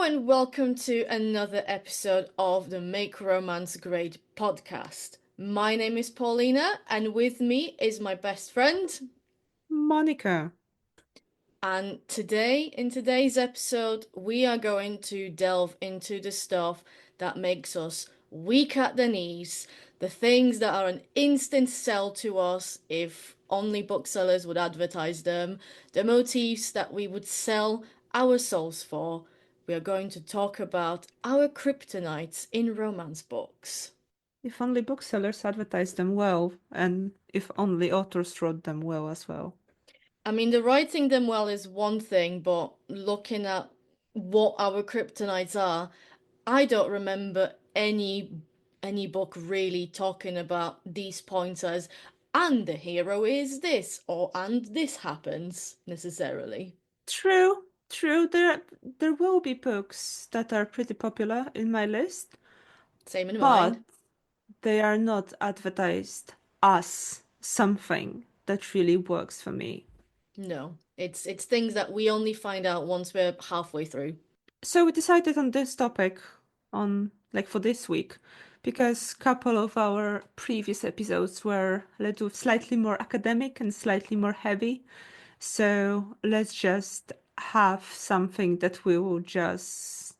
and welcome to another episode of the Make Romance Great podcast. My name is Paulina, and with me is my best friend. Monica. And in today's episode, we are going to delve into the stuff that makes us weak at the knees, the things that are an instant sell to us if only booksellers would advertise them, the motifs that we would sell our souls for. We are going to talk about our kryptonites in romance books. If only booksellers advertised them well, and if only authors wrote them well as well. I mean, the writing them well is one thing, but looking at what our kryptonites are, I don't remember any book really talking about these pointers and the hero is this or and this happens necessarily. True. There will be books that are pretty popular in my list, Same in but mine. they are not advertised as something that really works for me. No, it's things that we only find out once we're halfway through. So we decided on this topic on like for this week because a couple of our previous episodes were a little slightly more academic and slightly more heavy. So let's just have something that we will just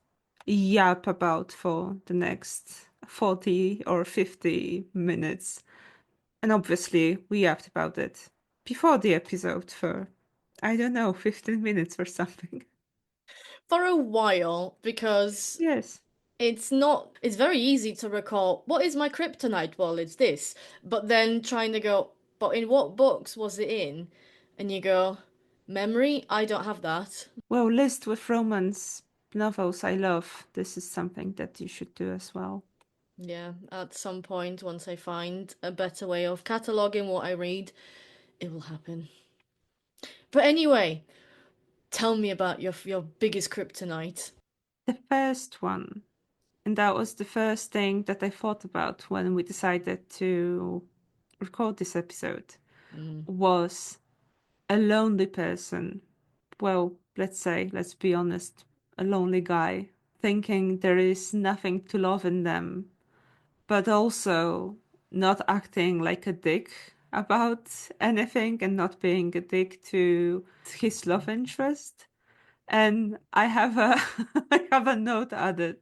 yap about for the next 40 or 50 minutes. And obviously, we yapped about it before the episode for, I don't know, 15 minutes or something. For a while, because Yes. it's very easy to recall what is my kryptonite? Well, it's this. But then trying to go, but in what books was it in? And you go, memory? I don't have that. Well, list with romance novels I love. This is something that you should do as well. Yeah, at some point, once I find a better way of cataloging what I read, it will happen. But anyway, tell me about your biggest kryptonite. The first one, and that was the first thing that I thought about when we decided to record this episode, Mm. was a lonely person. Well, let's be honest, a lonely guy, thinking there is nothing to love in them, but also not acting like a dick about anything and not being a dick to his love interest. And I have a I have a note added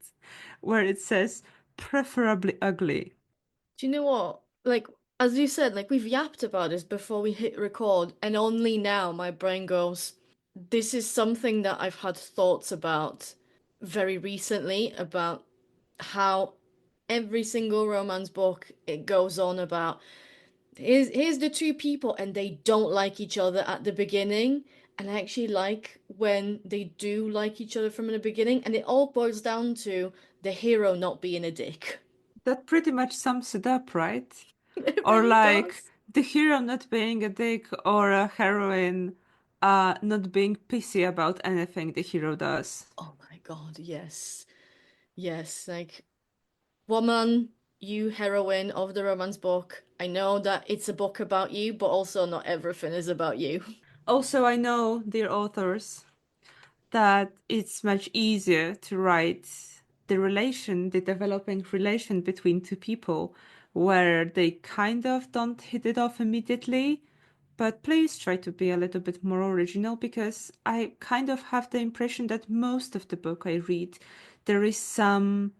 where it says preferably ugly. Do you know what? Like, as you said, like we've yapped about this before we hit record, and only now my brain goes, this is something that I've had thoughts about very recently about how every single romance book it goes on about here's the two people and they don't like each other at the beginning. And I actually like when they do like each other from the beginning, and it all boils down to the hero not being a dick. That pretty much sums it up, right? It Or really like does. the hero not being a dick or a heroine not being pissy about anything the hero does. Oh my God, yes. Yes, like, woman, you heroine of the romance book. I know that it's a book about you, but also not everything is about you. Also, I know, dear authors, that it's much easier to write the developing relation between two people where they kind of don't hit it off immediately. But please try to be a little bit more original because I kind of have the impression that most of the book I read, there is some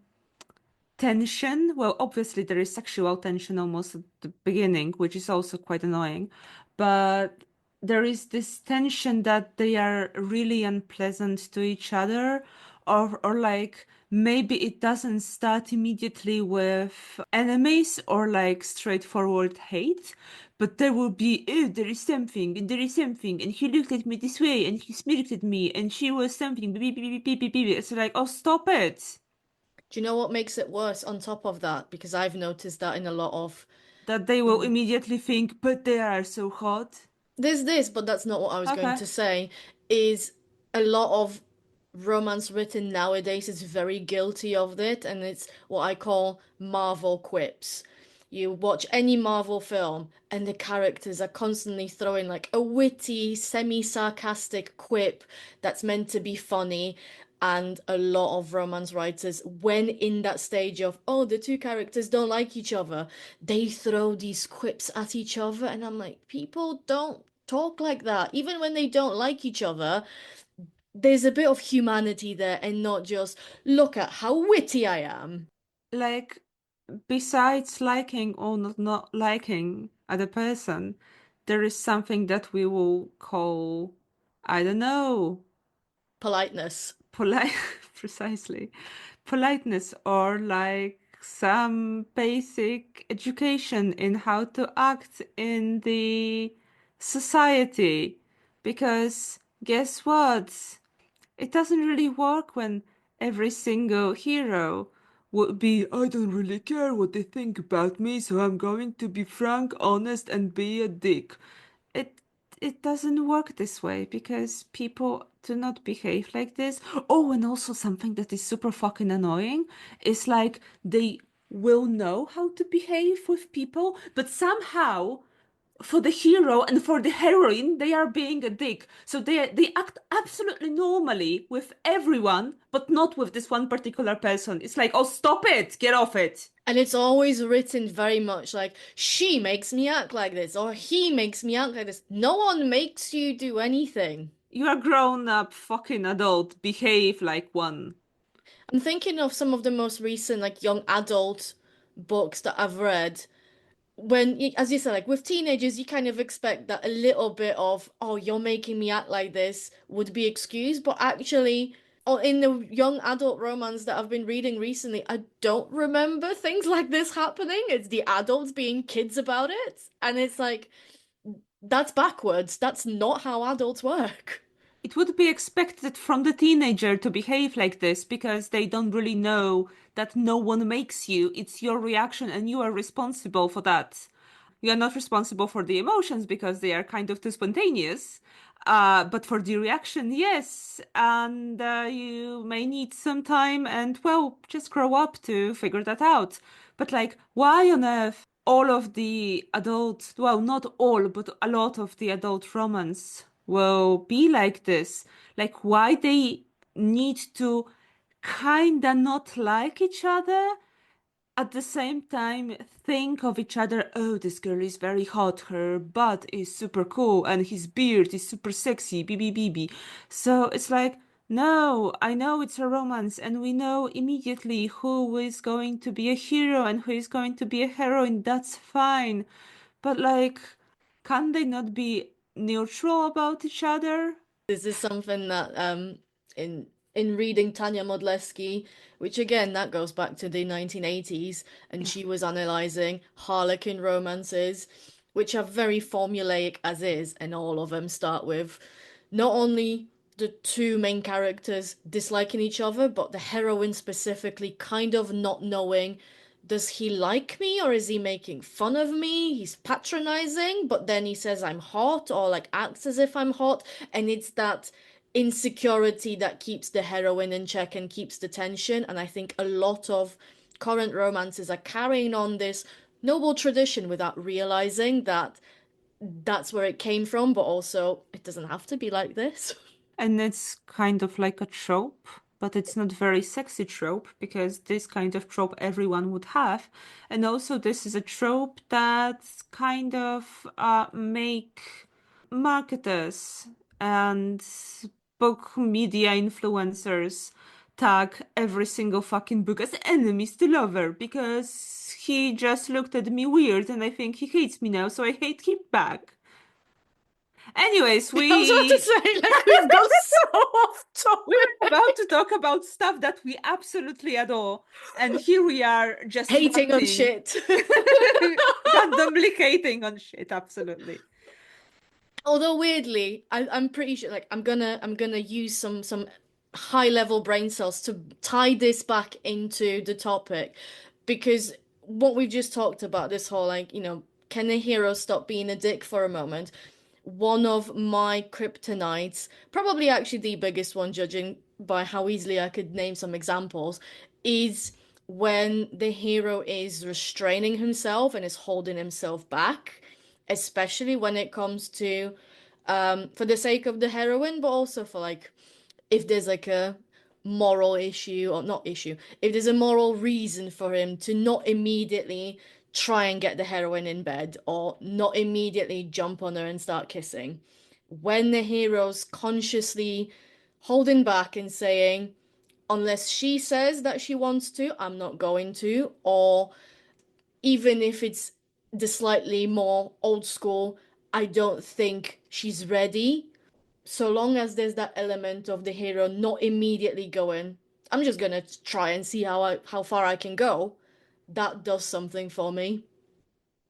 tension. Well, obviously, there is sexual tension almost at the beginning, which is also quite annoying. But there is this tension that they are really unpleasant to each other, or like maybe it doesn't start immediately with enemies or like straightforward hate, but there will be, oh, there is something, and there is something, and he looked at me this way, and he smirked at me, and she was something, beep, beep, beep, beep, beep, beep. It's like, oh, stop it. Do you know what makes it worse on top of that? Because I've noticed that in a lot of That they will immediately think, but they are so hot. there's this, but that's not what I was going Okay. to say, is a lot of romance written nowadays is very guilty of it, and it's what I call Marvel quips. You watch any Marvel film, and the characters are constantly throwing like a witty, semi-sarcastic quip that's meant to be funny, And a lot of romance writers, when in that stage of, oh, the two characters don't like each other, they throw these quips at each other. And I'm like, people don't talk like that. Even when they don't like each other, there's a bit of humanity there and not just, look at how witty I am. Like, besides liking or not liking other person, there is something that we will call, I don't know, Politeness. polite, precisely, politeness, or like some basic education in how to act in the society. Because guess what? It doesn't really work when every single hero would be, I don't really care what they think about me, so I'm going to be frank, honest, and be a dick. It it doesn't work this way because people do not behave like this. Oh, and also something that is super fucking annoying is like they will know how to behave with people, but somehow for the hero and for the heroine, they are being a dick. So they act absolutely normally with everyone, but not with this one particular person. It's like, oh, stop it, get off it. And it's always written very much like, she makes me act like this, or he makes me act like this. No one makes you do anything. You are grown up, fucking adult. Behave like one. I'm thinking of some of the most recent, like, young adult books that I've read. As you said, like, with teenagers, you kind of expect that a little bit of, oh, you're making me act like this would be excused. But actually, in the young adult romance that I've been reading recently, I don't remember things like this happening. It's the adults being kids about it. And it's like, that's backwards. That's not how adults work. It would be expected from the teenager to behave like this because they don't really know that no one makes you. It's your reaction and you are responsible for that. You are not responsible for the emotions because they are kind of too spontaneous. But for the reaction, yes. And you may need some time and, well, just grow up to figure that out. But, like, why on earth all of the adult, well, not all, but a lot of the adult romance will be like this? Like, why they need to kinda not like each other? At the same time think of each other, oh, this girl is very hot, her butt is super cool, and his beard is super sexy, bb. So it's like, no, I know it's a romance, and we know immediately who is going to be a hero and who is going to be a heroine. That's fine. But like, can they not be neutral about each other? This is something that in reading Tania Modleski, which again that goes back to the 1980s, and she was analyzing Harlequin romances, which are very formulaic as is, and all of them start with not only the two main characters disliking each other, but the heroine specifically kind of not knowing, does he like me or is he making fun of me? He's patronizing, but then he says I'm hot or like acts as if I'm hot. And it's that insecurity that keeps the heroine in check and keeps the tension. And I think a lot of current romances are carrying on this noble tradition without realizing that that's where it came from, but also it doesn't have to be like this. And it's kind of like a trope, but it's not very sexy trope because this kind of trope everyone would have. And also this is a trope that kind of make marketers and book media influencers tag every single fucking book as enemies to lover because he just looked at me weird and I think he hates me now, so I hate him back. Anyways, I was about to say, like, we've gone so off we're topic. about to talk about stuff that we absolutely adore, and here we are just Hating on ranting, shit. randomly hating on shit. Absolutely. Although weirdly, I'm pretty sure like I'm gonna use some high level brain cells to tie this back into the topic because what we've just talked about, this whole like, can a hero stop being a dick for a moment? One of my kryptonites, probably actually the biggest one, judging by how easily I could name some examples, is when the hero is restraining himself and is holding himself back, especially when it comes to, for the sake of the heroine, but also for like, if there's like a moral issue, or not issue, if there's a moral reason for him to not immediately try and get the heroine in bed or not immediately jump on her and start kissing. When the hero's consciously holding back and saying, unless she says that she wants to, I'm not going to, or even if it's the slightly more old school, I don't think she's ready. So long as there's that element of the hero not immediately going, I'm just gonna try and see how far I can go, that does something for me.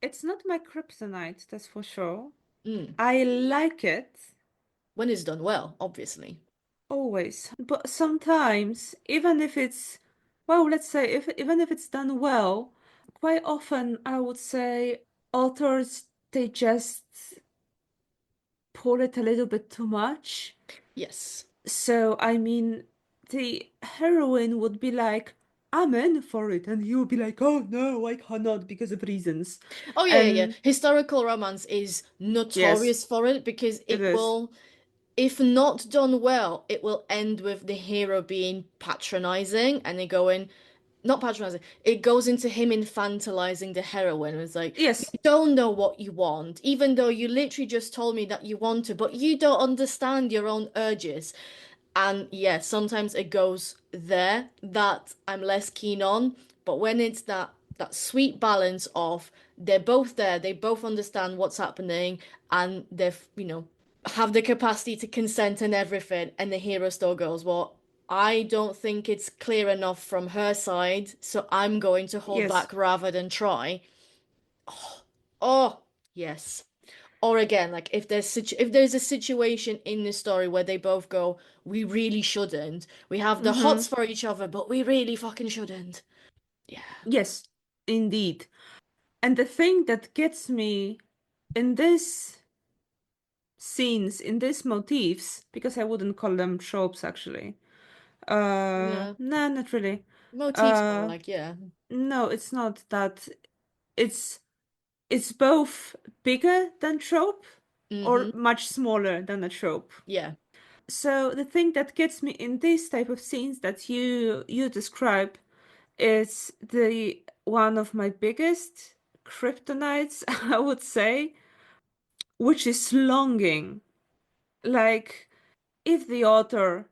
It's not my kryptonite, that's for sure. Mm. I like it When it's done well, obviously. always, but sometimes, even if it's, well, let's say if even if it's done well, quite often I would say authors they just pull it a little bit too much. Yes. So, I mean, the heroine would be like, I'm in for it, and he would be like, oh no, I cannot because of reasons. Oh yeah, yeah, yeah. And Historical romance is yes, notorious for it because it it is. will, if not done well, it will end with the hero being patronizing and they going, not patronizing, it goes into him infantilizing the heroine. It's like, you Yes, don't know what you want, even though you literally just told me that you want to, but you don't understand your own urges. And yeah, sometimes it goes there that I'm less keen on. But when it's that sweet balance of they're both there, they both understand what's happening, and they've, have the capacity to consent and everything, and the hero still goes, well, I don't think it's clear enough from her side, so I'm going to hold yes, back rather than try. Oh, yes. Or again, like if there's a situation in the story where they both go, we really shouldn't. We have the mm-hmm. hots for each other, but we really fucking shouldn't. Yeah. Yes, indeed. And the thing that gets me in this scenes, in these motifs, because I wouldn't call them tropes actually. Yeah. No, not really. Motifs more Uh, like, yeah. no, it's not that. It's it's both bigger than trope or Mm-hmm. much smaller than a trope. Yeah. So the thing that gets me in these type of scenes that you describe is the one of my biggest kryptonites, I would say, which is longing. Like if the author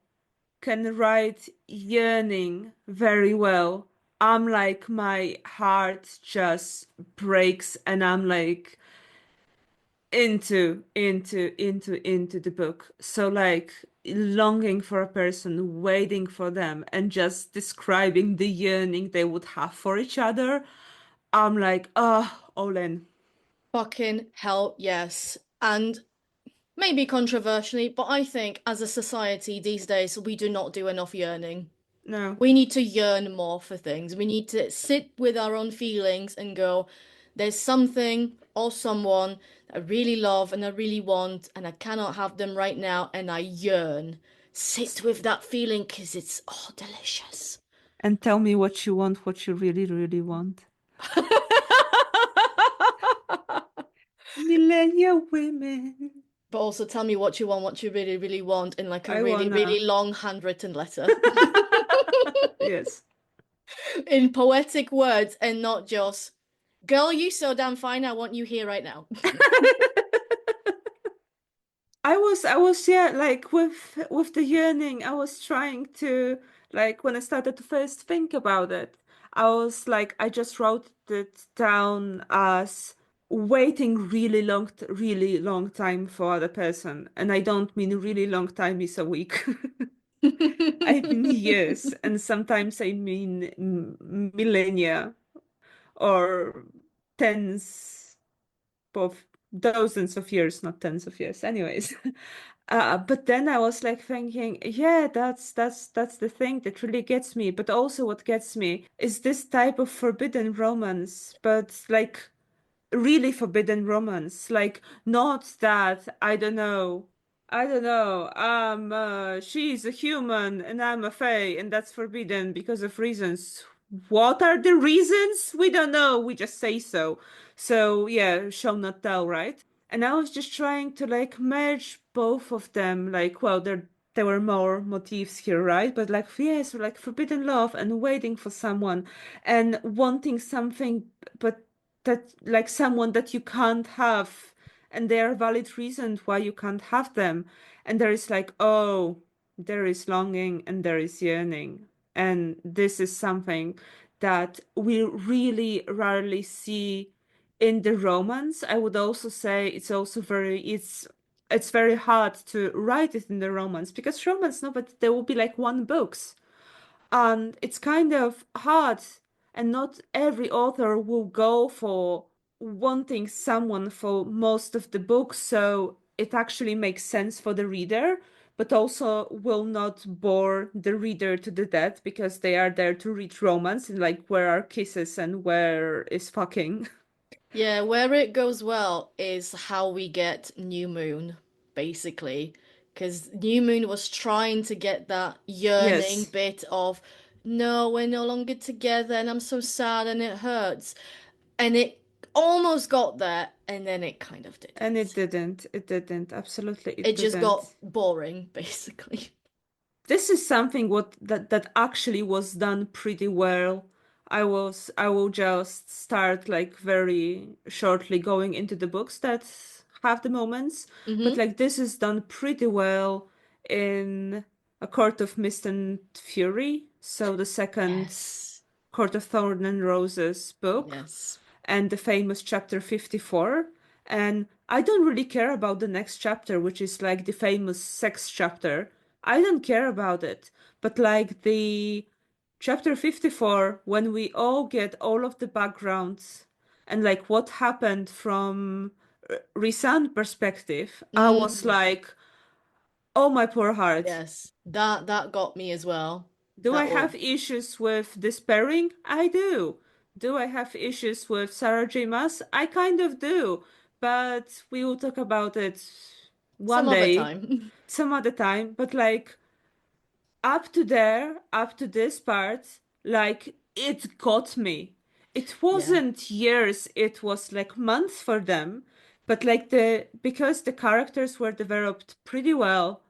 can write yearning very well, I'm like my heart just breaks and I'm like into the book. So like longing for a person, waiting for them, and just describing the yearning they would have for each other. I'm like, all in. Fucking hell, yes. And maybe controversially, but I think as a society these days, we do not do enough yearning. No. We need to yearn more for things. We need to sit with our own feelings and go, there's something or someone I really love and I really want, and I cannot have them right now, and I yearn. Sit with that feeling because it's oh delicious. And tell me what you want, what you really, really want. Millennial women. But also tell me what you want, what you really, really want in like a I really, really wanna. long handwritten letter. Yes. In poetic words and not just, girl, you so damn fine, I want you here right now. I was, yeah, like with the yearning, I was trying to like when I started to first think about it, I was like, I just wrote it down as waiting really long time for the person, and I don't mean really long time is a week. I mean years, and sometimes I mean millennia or tens of dozens of years, not tens of years. Anyways, but then I was like thinking, yeah, that's the thing that really gets me. But also, what gets me is this type of forbidden romance, but like really forbidden romance. Like not that I don't know. She's a human and I'm a fae, and that's forbidden because of reasons. What are the reasons? We don't know. We just say so. So yeah, shall not tell, right? And I was just trying to like merge both of them. Like, well, they're there were more motifs here, right? But like, yes, like forbidden love and waiting for someone and wanting something, but that like someone that you can't have, and there are valid reasons why you can't have them. And there is like, oh, there is longing and there is yearning. And this is something that we really rarely see in the romance. I would also say it's also it's very hard to write it in the romance because romance novel there will be like one books and it's kind of hard and not every author will go for wanting someone for most of the books so it actually makes sense for the reader but also will not bore the reader to the death because they are there to read romance and like where are kisses and where is fucking. Yeah, where it goes well is how we get New Moon, basically. Because New Moon was trying to get that yearning Yes, bit of, no, we're no longer together and I'm so sad and it hurts. And it almost got there and then it kind of and didn't. it didn't, absolutely it It just got didn't. boring, basically. This is something what that actually was done pretty well. I will just start like very shortly going into the books that have the moments, but Hmm. like this is done pretty well in A Court of Mist and Fury, so the second Yes. Court of Thorn and Roses book Yes. and the famous chapter 54. And I don't really care about the next chapter, which is like the famous sex chapter. I don't care about it. But like the chapter 54, when we all get all of the backgrounds and like what happened from Rhysand perspective, I was Mm, like, oh my poor heart. yes. That got me as well. Do I That was have issues with despairing? I do. Do I have issues with Sarah J. Maas? I kind of do. But we will talk about it some one other day, time. some other time. But like up to there, up to this part, like it got me. It Yeah. wasn't years, it was like months for them. But like the because the characters were developed pretty well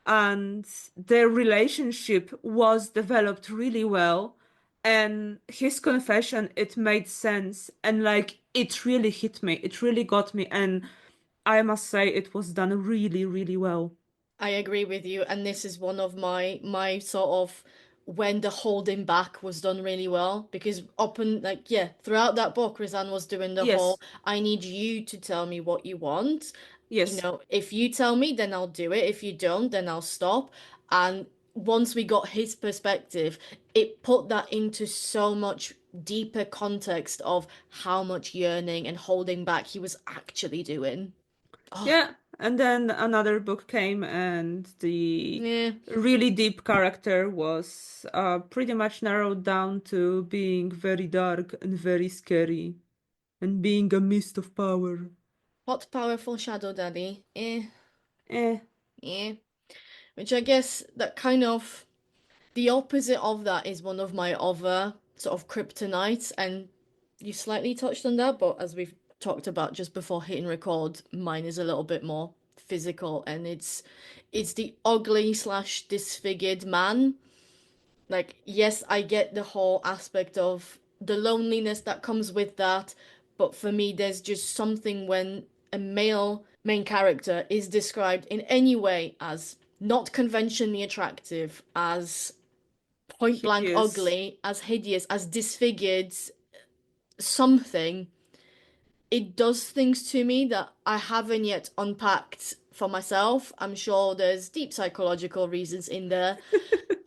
and their relationship was developed really well and his confession it made sense and like it really hit me, it really got me, and I must say it was done really really well. I agree with you, and this is one of my sort of when the holding back was done really well because up and like yeah, throughout that book, Rizan was doing the whole Yes, I need you to tell me what you want. You yes, know, if you tell me, then I'll do it. If you don't, then I'll stop. And once we got his perspective, it put that into so much deeper context of how much yearning and holding back he was actually doing. Oh, yeah. And then another book came and the yeah. really deep character was pretty much narrowed down to being very dark and very scary and being a mist of power. Hot, powerful shadow daddy. Eh. Eh. Which I guess that kind of the opposite of that is one of my other sort of kryptonites, and you slightly touched on that, but as we've talked about just before hitting record, mine is a little bit more physical, and it's the ugly slash disfigured man. Like, yes, I get the whole aspect of the loneliness that comes with that, but for me, there's just something when a male main character is described in any way as not conventionally attractive, as point blank Hideous. ugly, as hideous, as disfigured, something, it does things to me that I haven't yet unpacked for myself. I'm sure there's deep psychological reasons in there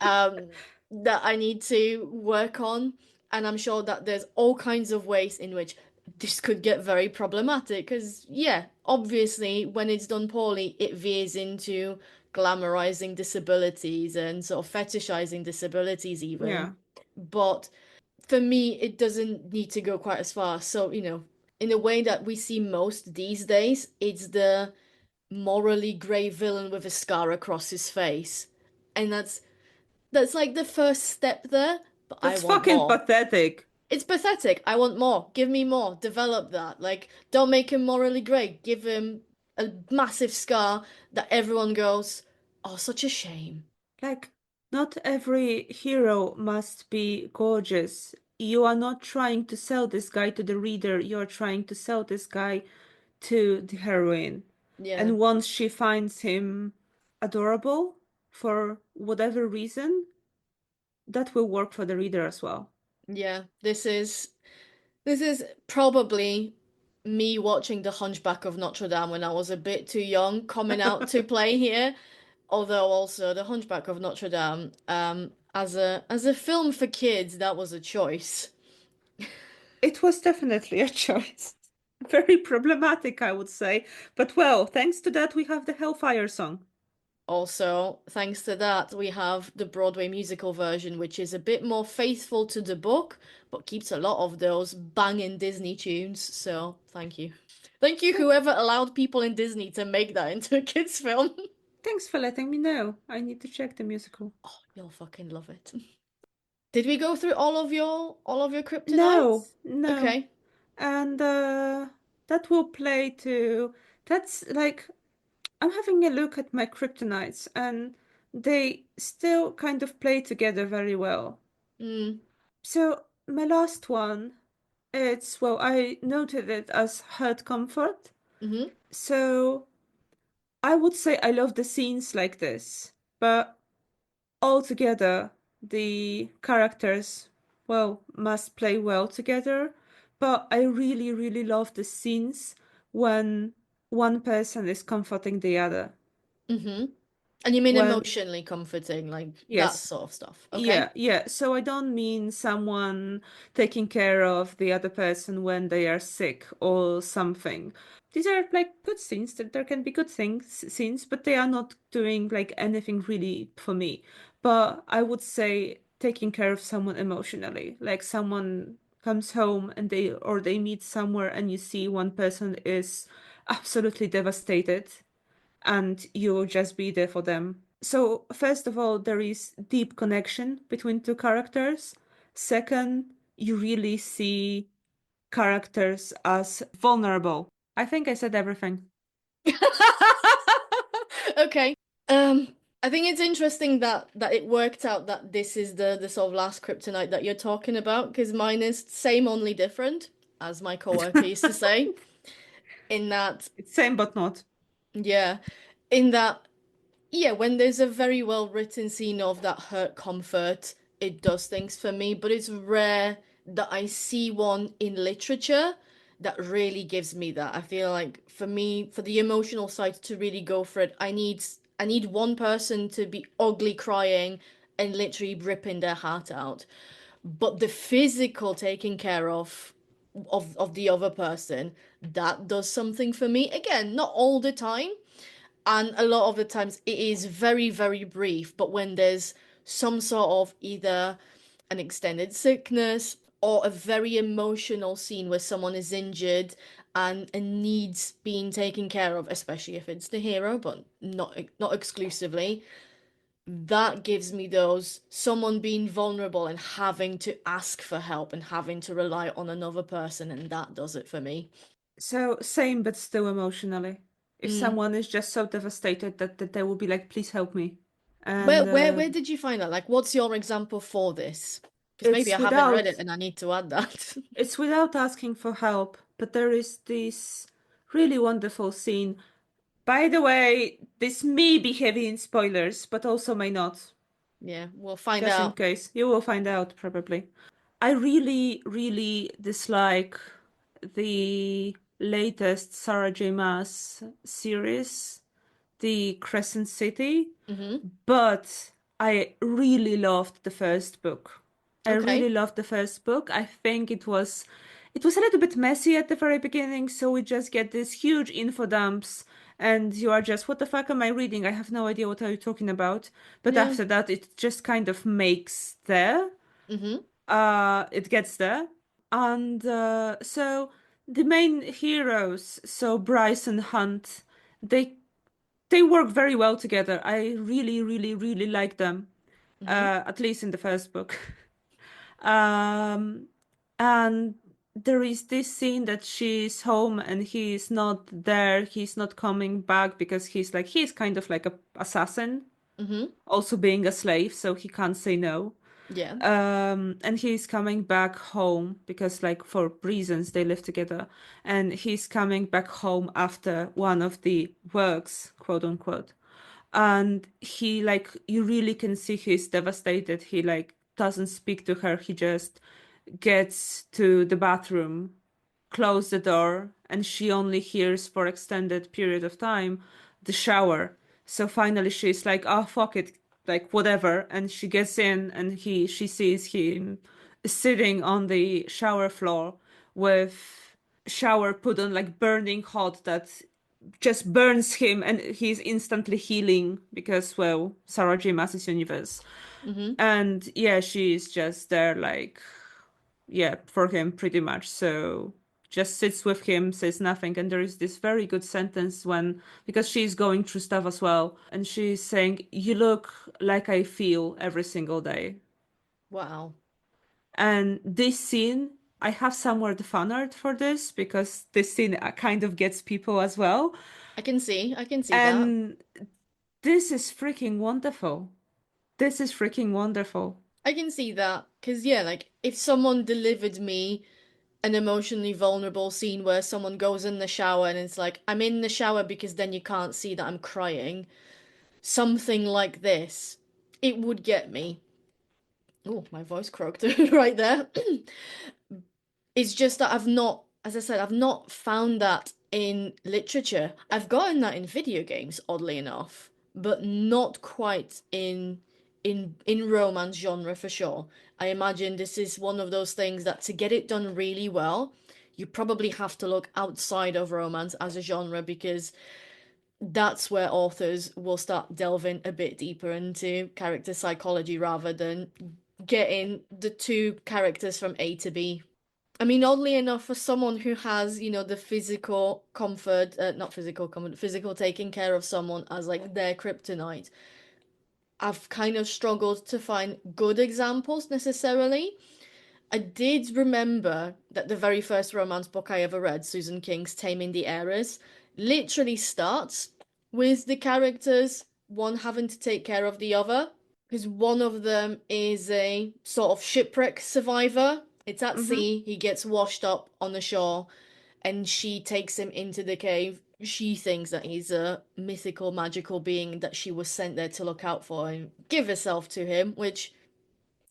um, that I need to work on. And I'm sure that there's all kinds of ways in which this could get very problematic. Because, yeah, obviously, when it's done poorly, it veers into glamorizing disabilities and sort of fetishizing disabilities, even. Yeah. But for me, it doesn't need to go quite as far. So, in a way that we see most these days, it's the morally grey villain with a scar across his face. And that's like the first step there, but I That's want fucking more. pathetic. It's pathetic. I want more. Give me more. Develop that. Like, don't make him morally grey. Give him a massive scar that everyone goes, Oh, such a shame. Like, not every hero must be gorgeous. You are not trying to sell this guy to the reader, you're trying to sell this guy to the heroine. Yeah. And once she finds him adorable for whatever reason, that will work for the reader as well. Yeah. This is probably me watching The Hunchback of Notre Dame when I was a bit too young coming out to play here. Although also The Hunchback of Notre Dame, as a film for kids, that was a choice. It was definitely a choice. Very problematic, I would say. But well, thanks to that, we have the Hellfire song. Also, thanks to that, we have the Broadway musical version, which is a bit more faithful to the book, but keeps a lot of those banging Disney tunes. So, thank you. Thank you, Th- whoever allowed people in Disney to make that into a kids' film. Thanks for letting me know. I need to check the musical. Oh, you'll fucking love it. Did we go through all of your No, kryptonites? no. Okay. And that will play to. That's like. I'm having a look at my Kryptonites, and they still kind of play together very well. Mm. So, my last one, it's, well, I noted it as hurt comfort. Mm-hmm. So, I would say I love the scenes like this, but altogether, the characters, well, must play well together. But I really, really love the scenes when one person is comforting the other. Mm-hmm. And you mean When, emotionally comforting, like that yes, sort of stuff. Okay. yeah, yeah. So I don't mean someone taking care of the other person when they are sick or something. These are like good scenes. That there can be good things, scenes, but they are not doing like anything really for me. But I would say taking care of someone emotionally, like someone comes home and they meet somewhere and you see one person is absolutely devastated and you'll just be there for them. So, first of all, there is deep connection between two characters. Second, you really see characters as vulnerable. I think I said everything. Okay. Um, I think it's interesting that it worked out that this is the sort of last kryptonite that you're talking about, because mine is same only different, as my coworker used to say. In that, It's same but not. yeah, in that, yeah, when there's a very well written scene of that hurt comfort, it does things for me, but it's rare that I see one in literature that really gives me that. I feel like for me, for the emotional side to really go for it, I need one person to be ugly crying and literally ripping their heart out. But the physical taking care of the other person, that does something for me. Again, not all the time, and a lot of the times it is very, very brief, but when there's some sort of either an extended sickness or a very emotional scene where someone is injured and needs being taken care of, especially if it's the hero, but not exclusively, that gives me those someone being vulnerable and having to ask for help and having to rely on another person, and that does it for me. So, same but still emotionally. If Mm. someone is just so devastated that they will be like, please help me. Where And where where did you find that? Like, what's your example for this? Because maybe it's I haven't read without it and I need to add that. it's without asking for help, but there is this really wonderful scene. By the way, this may be heavy in spoilers, but also may not. Yeah, we'll find Just in out. case. You will find out probably. I really, really dislike the latest Sarah J. Maas series, The Crescent City, Mm-hmm. but I really loved the first book. I really Okay. loved the first book. I think it was a little bit messy at the very beginning, so we just get these huge info dumps and you are just, what the fuck am I reading? I have no idea what are you talking about. But Yeah. after that it just kind of makes there. Mm-hmm. It gets there. And so the main heroes, so Bryce and Hunt, they they work very well together. I really, really, really like them. Mm-hmm. At least in the first book. Um, and there is this scene that she's home and he's not there. He's not coming back because he's kind of like a assassin. Mm-hmm. also being a slave, so he can't say no. Yeah. And he's coming back home because, like, for reasons they live together. And he's coming back home after one of the works, quote unquote. And he, like, you really can see he's devastated. He, like, doesn't speak to her. He just gets to the bathroom, close the door, and she only hears for extended period of time the shower. So finally she's like, oh fuck it, like whatever, and she gets in and she sees him sitting on the shower floor with shower put on like burning hot that just burns him, and he's instantly healing because, well, Sarah J. Maas's universe. Mm-hmm. And yeah, she's just there like, yeah, for him pretty much. So just sits with him, says nothing. And there is this very good sentence when, because she's going through stuff as well, and she's saying, you look like I feel every single day. Wow. And this scene, I have somewhere the fan art for this because this scene kind of gets people as well. I can see that. And this is freaking wonderful. This is freaking wonderful. I can see that. Because, yeah, like, if someone delivered me an emotionally vulnerable scene where someone goes in the shower and it's like, I'm in the shower because then you can't see that I'm crying, something like this, it would get me. Oh, my voice croaked right there. It's just that I've not, as I said, I've not found that in literature. I've gotten that in video games, oddly enough, but not quite in romance genre for sure. I imagine this is one of those things that to get it done really well, you probably have to look outside of romance as a genre because that's where authors will start delving a bit deeper into character psychology rather than getting the two characters from A to B. I mean, oddly enough, for someone who has, the physical comfort, not physical comfort, physical taking care of someone as like their kryptonite, I've kind of struggled to find good examples necessarily. I did remember that the very first romance book I ever read, Susan King's Taming the Heiress, literally starts with the characters, one having to take care of the other, because one of them is a sort of shipwreck survivor. It's at Mm-hmm. sea, he gets washed up on the shore, and she takes him into the cave. She thinks that he's a mythical, magical being that she was sent there to look out for and give herself to him, which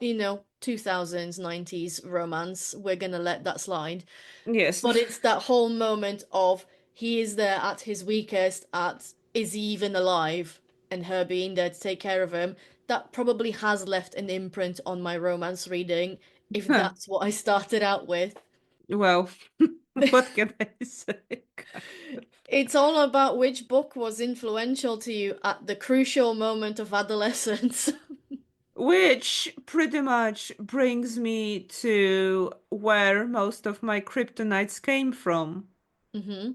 2000s, 90s romance, we're gonna let that slide. Yes. But it's that whole moment of he is there at his weakest, at is he even alive, and her being there to take care of him. That probably has left an imprint on my romance reading, if that's what I started out with. Well, what can I say? It's all about which book was influential to you at the crucial moment of adolescence. Which pretty much brings me to where most of my kryptonites came from. Hmm.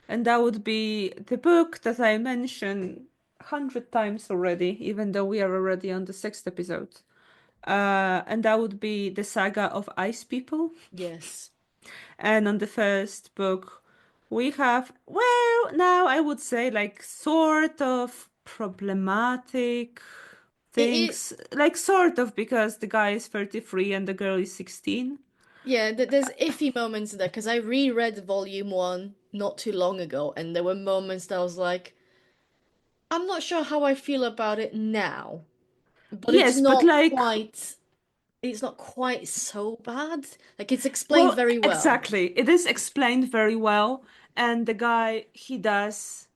And that would be the book that I mentioned 100 times already, even though we are already on the sixth episode. And that would be the Saga of Ice People. Yes. And on the first book, we have, well, now I would say like sort of problematic It things, like sort of because the guy is 33 and the girl is 16. Yeah, there's iffy moments there because I reread volume one not too long ago, and there were moments that I was like, I'm not sure how I feel about it now, but Yes, but like, it's not quite so bad. Like it's explained well, very well. exactly. It is explained very well, and the guy, he does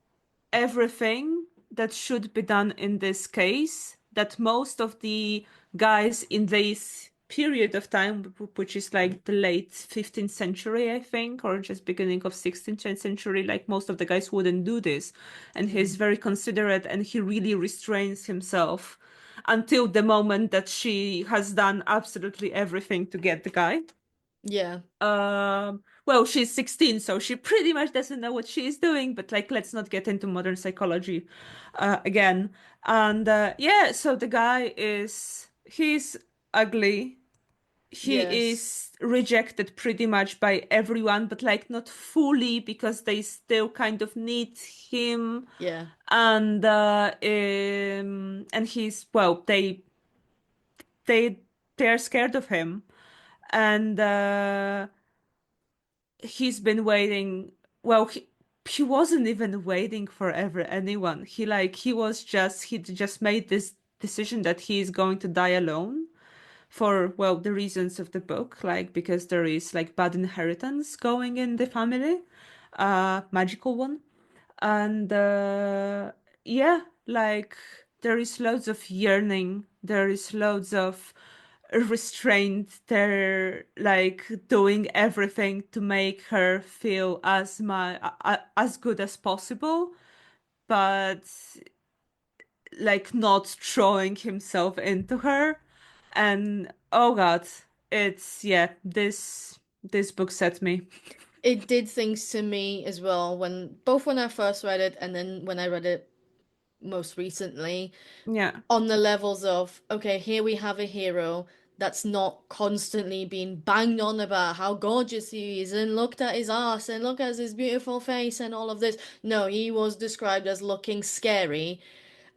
everything that should be done in this case, that most of the guys in this period of time, which is like the late 15th century, I think, or just beginning of 16th century, like most of the guys wouldn't do this. And he's Mm. very considerate and he really restrains himself until the moment that she has done absolutely everything to get the guy. Yeah. Well, she's 16, so she pretty much doesn't know what she is doing, but like, let's not get into modern psychology again. And yeah, so the guy is, he's ugly, he Yes. is rejected pretty much by everyone, but like not fully because they still kind of need him. Yeah. And he's well, they they're scared of him, and he's been waiting. Well, he wasn't even waiting forever anyone. He just made this decision that he is going to die alone for, well, the reasons of the book, like because there is like bad inheritance going in the family, magical one. And yeah, like there is loads of yearning, there is loads of restraint. They're like doing everything to make her feel as good as possible, but like not throwing himself into her. And oh god, it's yeah, this book set me. It did things to me as well when both when I first read it and then when I read it most recently Yeah. on the levels of, okay, here we have a hero that's not constantly being banged on about how gorgeous he is and looked at his ass and look at his beautiful face and all of this. No, he was described as looking scary,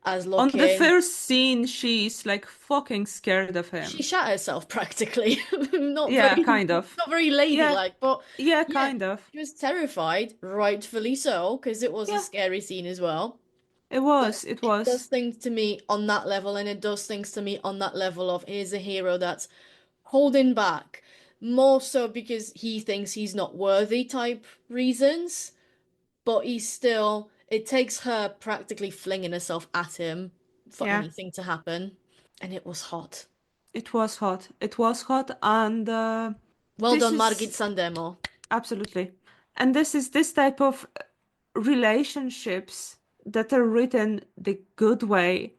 as On the looking first scene, she's like fucking scared of she him. shat herself practically. Not Yeah, very kind of. not very Yeah, ladylike, but yeah, yeah, kind of. she was terrified, rightfully so, because it was a Yeah, scary scene as well. it But was. It it does was. things to me on that level, and it does things to me on that level of here's a hero that's holding back, more so because he thinks he's not worthy type reasons, but he's still, it takes her practically flinging herself at him for Yeah, anything to happen, and it was hot. it was hot. It was hot, and Well this done, Margit is Sandemo. absolutely. And this is this type of relationships that are written the good way,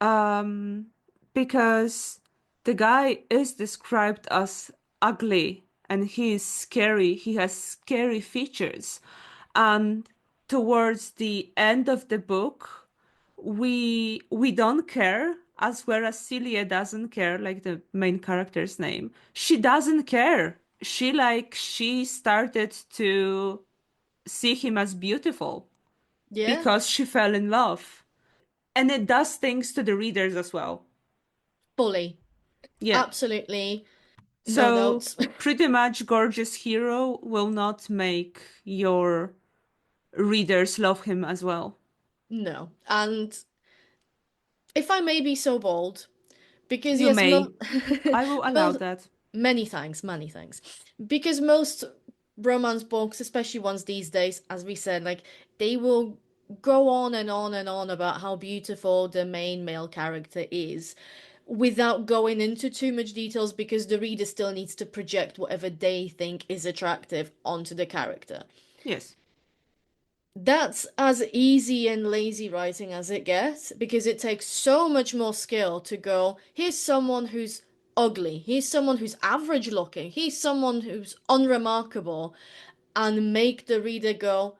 um, because the guy is described as ugly and he is scary. He has scary features. And towards the end of the book, we don't care, as whereas Celia doesn't care, like the main character's name. She doesn't care. She started to see him as beautiful Yeah, because she fell in love. And it does things to the readers as well. fully. Yeah. Absolutely no So notes. pretty much Gorgeous Hero will not make your readers love him as well. No. And if I may be so bold, because You yes, may. I will allow most that. many thanks, many thanks. Because most romance books, especially ones these days, as we said, like they will go on and on and on about how beautiful the main male character is without going into too much details because the reader still needs to project whatever they think is attractive onto the character. Yes. That's as easy and lazy writing as it gets because it takes so much more skill to go, here's someone who's ugly, here's someone who's average looking, here's someone who's unremarkable, and make the reader go,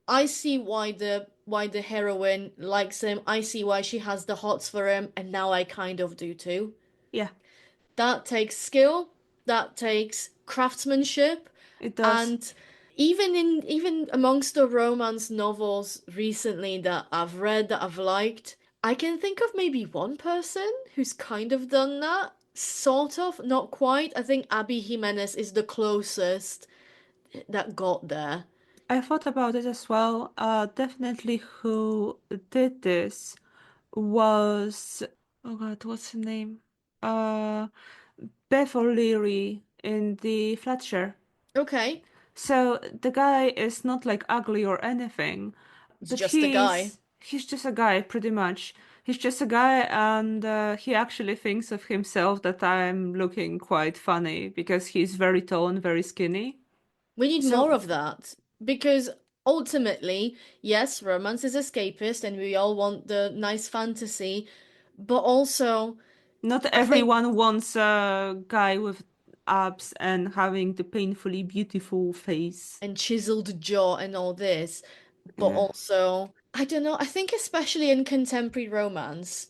I see why the heroine likes him, I see why she has the hots for him, and now I kind of do too. Yeah, That takes skill, that takes craftsmanship, it does. and even amongst the romance novels recently that I've read that I've liked, I can think of maybe one person who's kind of done that. Sort of, not quite. I think Abby Jimenez is the closest that got there. I thought about it as well. Definitely who did this was, oh God, what's her name? Uh, Beth O'Leary in the Fletcher. Okay, So the guy is not like ugly or anything, it's but just a guy. he's just a guy pretty much. He's just a guy, and he actually thinks of himself that I'm looking quite funny because he's very tall and very skinny. We need more So of that because ultimately, yes, romance is escapist and we all want the nice fantasy, but also not I think everyone wants a guy with abs and having the painfully beautiful face. and chiseled jaw and all this, but Yeah. also I don't know, I think especially in contemporary romance.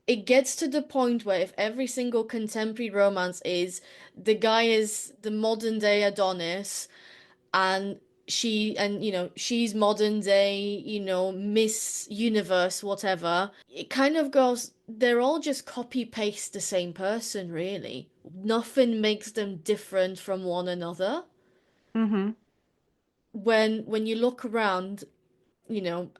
it gets to the point where if every single contemporary romance is the guy is the modern day Adonis and she's modern day, Miss Universe, whatever, it kind of goes, they're all just copy paste the same person, really. Nothing makes them different from one another. Mm-hmm. When you look around,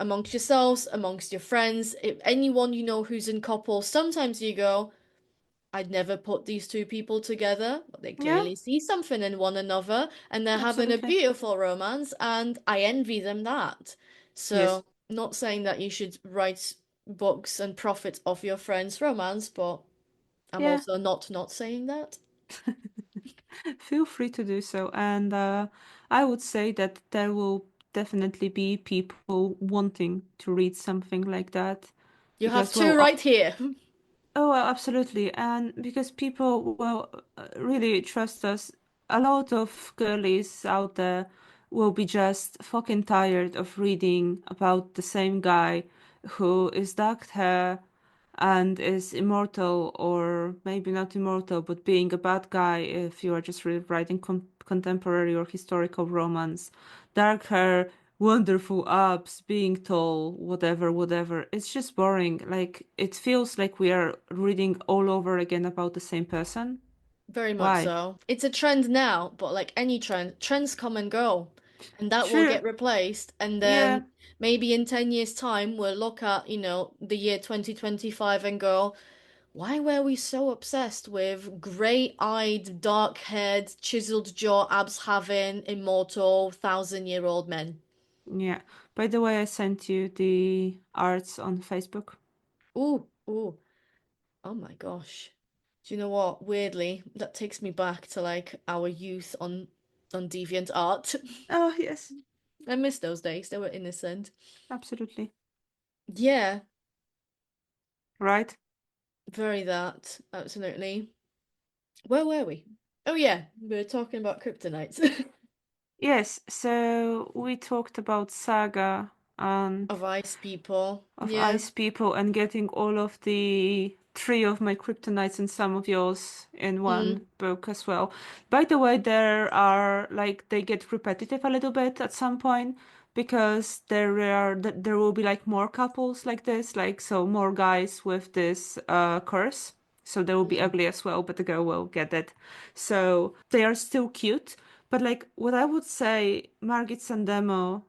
amongst yourselves, amongst your friends, if anyone you know who's in couples, sometimes you go, I'd never put these two people together, but they Yeah, clearly see something in one another and they're having a absolutely. beautiful romance, and I envy them that. Yes. So, not saying that you should write books and profit off your friend's romance, but I'm Yeah. also not saying that. Feel free to do so. And I would say that there will definitely be people wanting to read something like that You have because, two well, right here. oh, well, absolutely. And because people, well, really trust us, a lot of girlies out there will be just fucking tired of reading about the same guy who is dark hair and is immortal, or maybe not immortal, but being a bad guy if you are just writing contemporary or historical romance. Dark hair, wonderful abs, being tall, whatever, whatever. It's just boring. Like, it feels like we are reading all over again about the same person. Very much Why? so. It's a trend now, but like any trend, trends come and go, and that will True. get replaced. And Yeah. then maybe in 10 years' time, we'll look at, the year 2025 and go, why were we so obsessed with grey-eyed, dark-haired, chiseled jaw, abs having, immortal, thousand-year-old men? Yeah. By the way, I sent you the arts on Facebook. Ooh, ooh, oh my gosh. Do you know what? Weirdly, that takes me back to like our youth on DeviantArt. Oh, yes. I miss those days. They were innocent. Absolutely. Yeah, Right? very that. Absolutely. Where were we? Oh yeah, we were talking about Kryptonites. Yes, so we talked about Saga and Of ice people. of Yeah. ice people and getting all of the three of my kryptonites and some of yours in Mm, one book as well. By the way, there are like they get repetitive a little bit at some point because there will be like more couples like this, like so more guys with this curse. So they will be mm. ugly as well, but the girl will get it. So they are still cute. But like what I would say, Margit Sandemo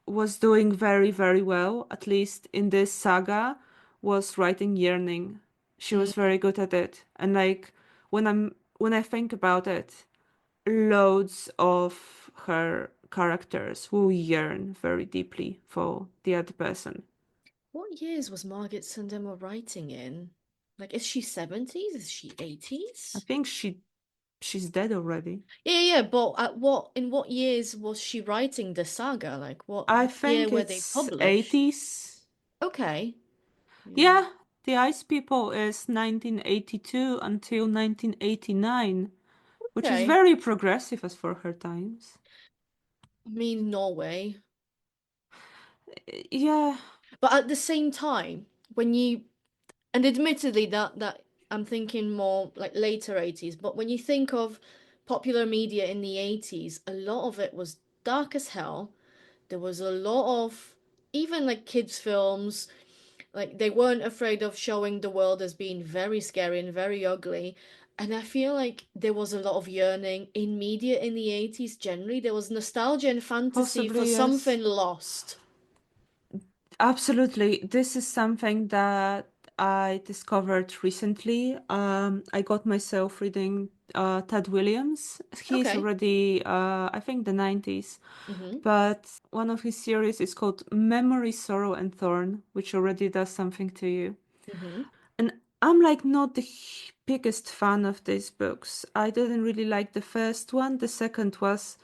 was doing very, very well, at least in this saga, was writing yearning. She was Mm. very good at it. And like when I think about it, loads of her characters will yearn very deeply for the other person. What years was Margaret Sandemo writing in? Like, is she 70s? Is she I 80s? think she's dead already. Yeah, yeah, but in what years was she writing the saga? Like, what I year think were they it's published? 80s. Okay. Yeah. Yeah, The Ice People is 1982 until 1989, which is Okay. very progressive as for her times. I mean, Norway. Yeah, But at the same time, when you and admittedly that I'm thinking more like later 80s, but when you think of popular media in the 80s, a lot of it was dark as hell. There was a lot of even like kids films, like they weren't afraid of showing the world as being very scary and very ugly. And I feel like there was a lot of yearning in media in the 80s generally. There was nostalgia and fantasy for possibly, yes. something lost. Absolutely. This is something that I discovered recently. I got myself reading Ted Williams. He's Okay. already, I think, the 90s. Mm-hmm. But one of his series is called Memory, Sorrow, and Thorn, which already does something to you. Mm-hmm. And I'm like not the biggest fan of these books. I didn't really like the first one. The second was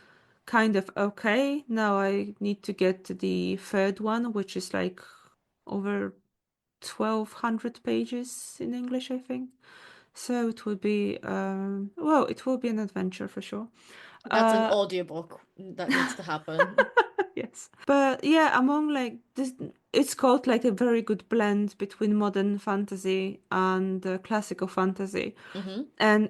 kind of okay. Now I need to get to the third one, which is like over 1200 pages in English, I think. So it will be well, it will be an adventure for sure. That's an Uh audiobook that needs to happen. yes. But yeah, among like this, it's called like a very good blend between modern fantasy and classical fantasy. Mm-hmm. And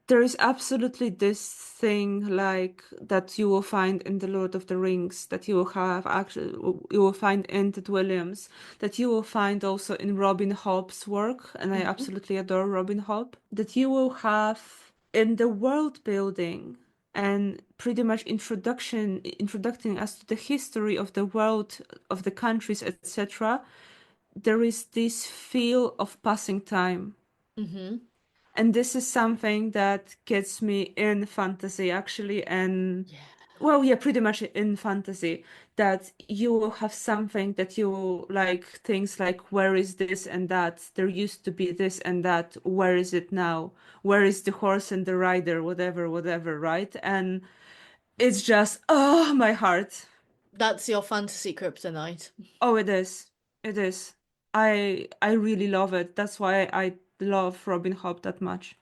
there is absolutely this thing like that you will find in the Lord of the Rings, that you will have actually you will find in Ted Williams, that you will find also in Robin Hobb's work, and I Mm-hmm. absolutely adore Robin Hobb, that you will have in the world building and pretty much introducing us to the history of the world, of the countries, etc. There is this feel of passing time. Mm-hmm. And this is something that gets me in fantasy, actually. And Yeah. well, yeah, pretty much in fantasy, that you will have something that you like, things like, where is this and that? There used to be this and that. Where is it now? Where is the horse and the rider? Whatever, whatever, right? And it's just, oh, my heart. That's your fantasy kryptonite. Oh, it is. It is. I really love it. That's why I love Robin Hobb that much.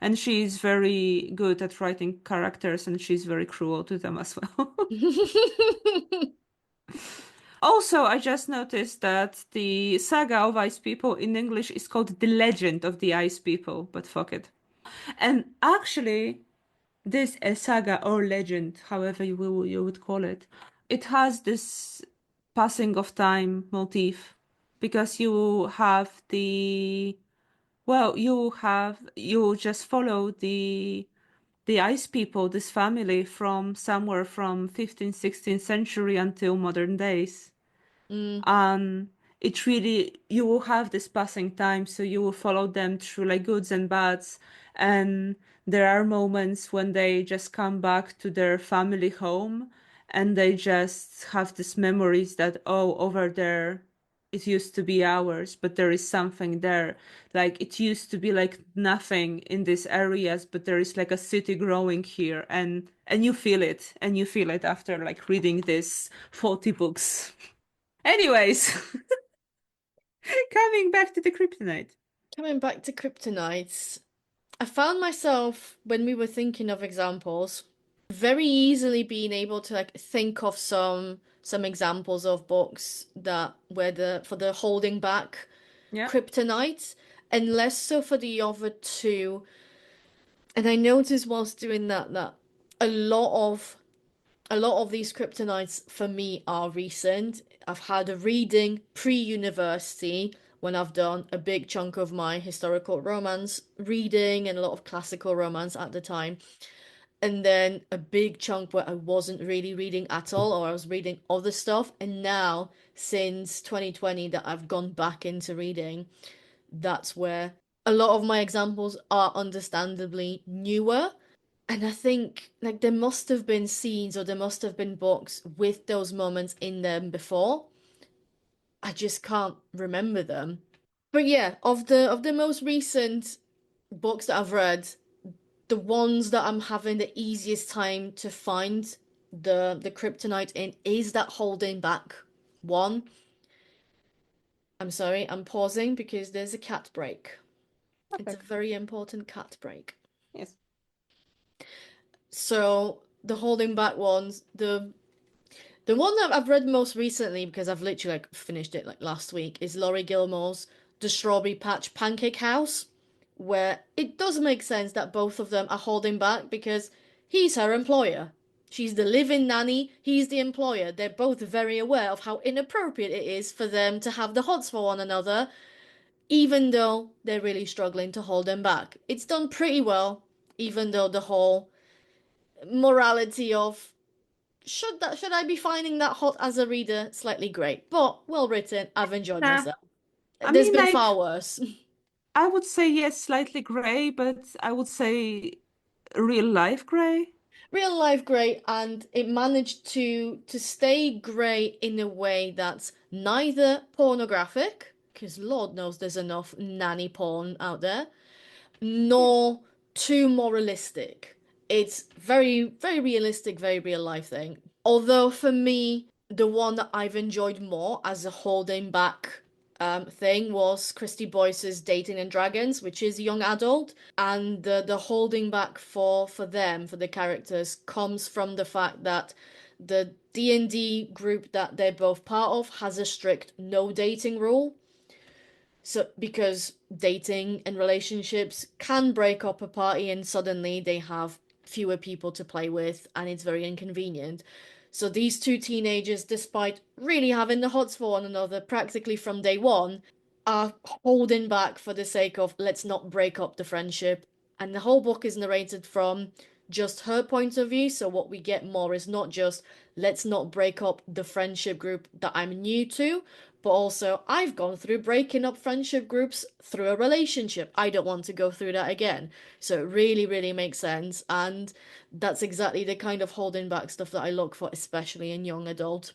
And she's very good at writing characters, and she's very cruel to them as well. Also, I just noticed that the saga of Ice People in English is called The Legend of the Ice People, but fuck it. And actually, this a saga or legend, however you would call it, it has this passing of time motif because you have the well, you just follow the Ice People, this family from somewhere from 15th, 16th century until modern days. Mm, um it really, you will have this passing time, so you will follow them through like goods and bads, and there are moments when they just come back to their family home and they just have these memories that, oh, over there it used to be ours, but there is something there. Like it used to be like nothing in these areas, but there is like a city growing here, and you feel it, and you feel it after like reading these 40 books. Anyways, coming back to the kryptonite. coming back to kryptonites, I found myself, when we were thinking of examples, very easily being able to like think of some examples of books that were the for the holding back Yeah. kryptonite, and less so for the other two. And I noticed whilst doing that that a lot of a lot of these kryptonites for me are recent. I've had a reading pre-university when I've done a big chunk of my historical romance reading and a lot of classical romance at the time. And then a big chunk where I wasn't really reading at all, or I was reading other stuff. And now, since 2020, that I've gone back into reading, that's where a lot of my examples are understandably newer. And I think like there must have been scenes or there must have been books with those moments in them before. I just can't remember them. But yeah, of the most recent books that I've read, the ones that I'm having the easiest time to find the kryptonite in is that holding back one. I'm sorry, I'm pausing because there's a cat break. It's a Perfect. very important cat break. Yes. So the holding back ones, the one that I've read most recently, because I've literally like finished it like last week, is Laurie Gilmore's The Strawberry Patch Pancake House, where it does make sense that both of them are holding back because he's her employer. She's the live-in nanny, he's the employer. They're both very aware of how inappropriate it is for them to have the hots for one another, even though they're really struggling to hold them back. It's done pretty well, even though the whole morality of should I be finding that hot as a reader slightly great, but well written. I've enjoyed Nah. myself. I There's mean, been like, far worse. I would say yes, slightly gray, but I would say real life gray. Real life great, and it managed to stay grey in a way that's neither pornographic, because Lord knows there's enough nanny porn out there, Yes. nor too moralistic. It's very realistic, very real life thing. Although for me, the one that I've enjoyed more as a holding back thing was Kristy Boyce's Dating and Dragons, which is young adult, and the holding back for them for the characters comes from the fact that the D&D group that they're both part of has a strict no dating rule. So, because dating and relationships can break up a party and suddenly they have fewer people to play with and it's very inconvenient. So, these two teenagers, despite really having the hots for one another practically from day one, are holding back for the sake of let's not break up the friendship. And the whole book is narrated from just her point of view. So, what we get more is not just let's not break up the friendship group that I'm new to, but also, I've gone through breaking up friendship groups through a relationship. I don't want to go through that again. So it really, really makes sense. And that's exactly the kind of holding back stuff that I look for, especially in young adult.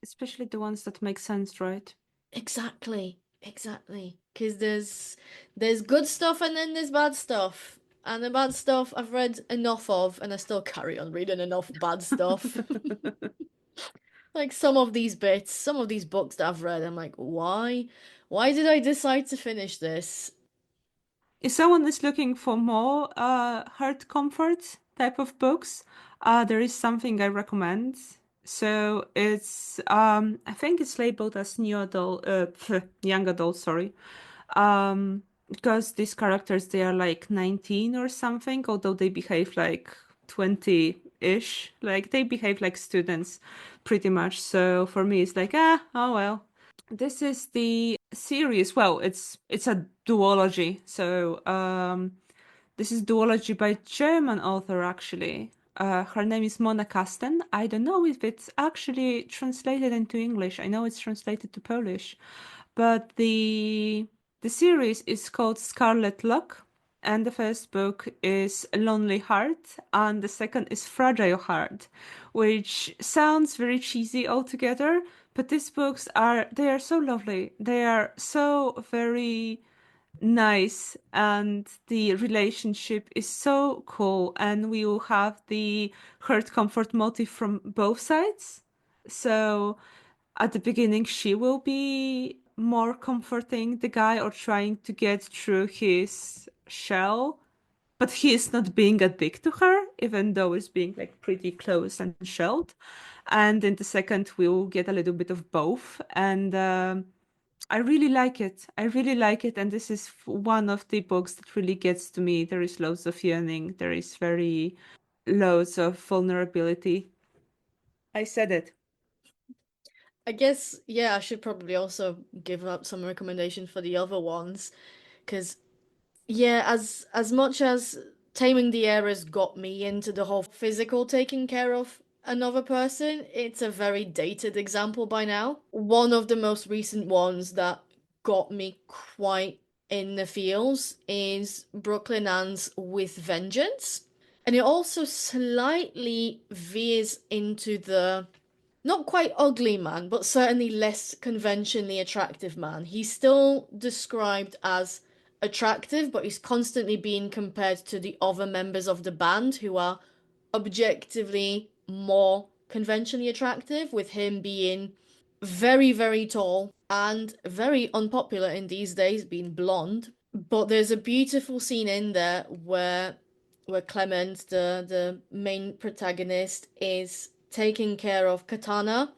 Especially the ones that make sense, right? Exactly. Exactly. Because there's good stuff and then there's bad stuff. And the bad stuff I've read enough of, and I still carry on reading enough bad stuff. Like some of these bits, some of these books that I've read, I'm like, why? Why did I decide to finish this? If someone is looking for more heart comfort type of books, there is something I recommend. So it's I think it's labeled as new adult, young adult, sorry. Because these characters they are like 19 or something, although they behave like 20-ish. Like they behave like students pretty much. So for me it's like, oh well. This is the series. Well, it's a duology. So this is duology by German author actually. Her name is Mona Kasten. I don't know if it's actually translated into English. I know it's translated to Polish, but the series is called Scarlet Luck, and the first book is Lonely Heart, and the second is Fragile Heart, which sounds very cheesy altogether, but these books are they are so lovely. They are so very nice and the relationship is so cool and we will have the hurt comfort motive from both sides. So at the beginning she will be more comforting the guy or trying to get through his shell, but he is not being a dick to her even though it's being like pretty close and shelled. And in the second we'll get a little bit of both, and I really like it. I really like it, and this is one of the books that really gets to me. There is loads of yearning. There is very loads of vulnerability. I said it. I guess, yeah, I should probably also give up some recommendations for the other ones. Because, yeah, as much as Taming the Heiress got me into the whole physical taking care of another person, it's a very dated example by now. One of the most recent ones that got me quite in the feels is Brooklyn Ann's With Vengeance. And it also slightly veers into the not quite ugly man, but certainly less conventionally attractive man. He's still described as attractive, but he's constantly being compared to the other members of the band who are objectively more conventionally attractive, with him being very, very tall and very unpopular in these days, being blonde. But there's a beautiful scene in there where Clement, the main protagonist, is taking care of Katana,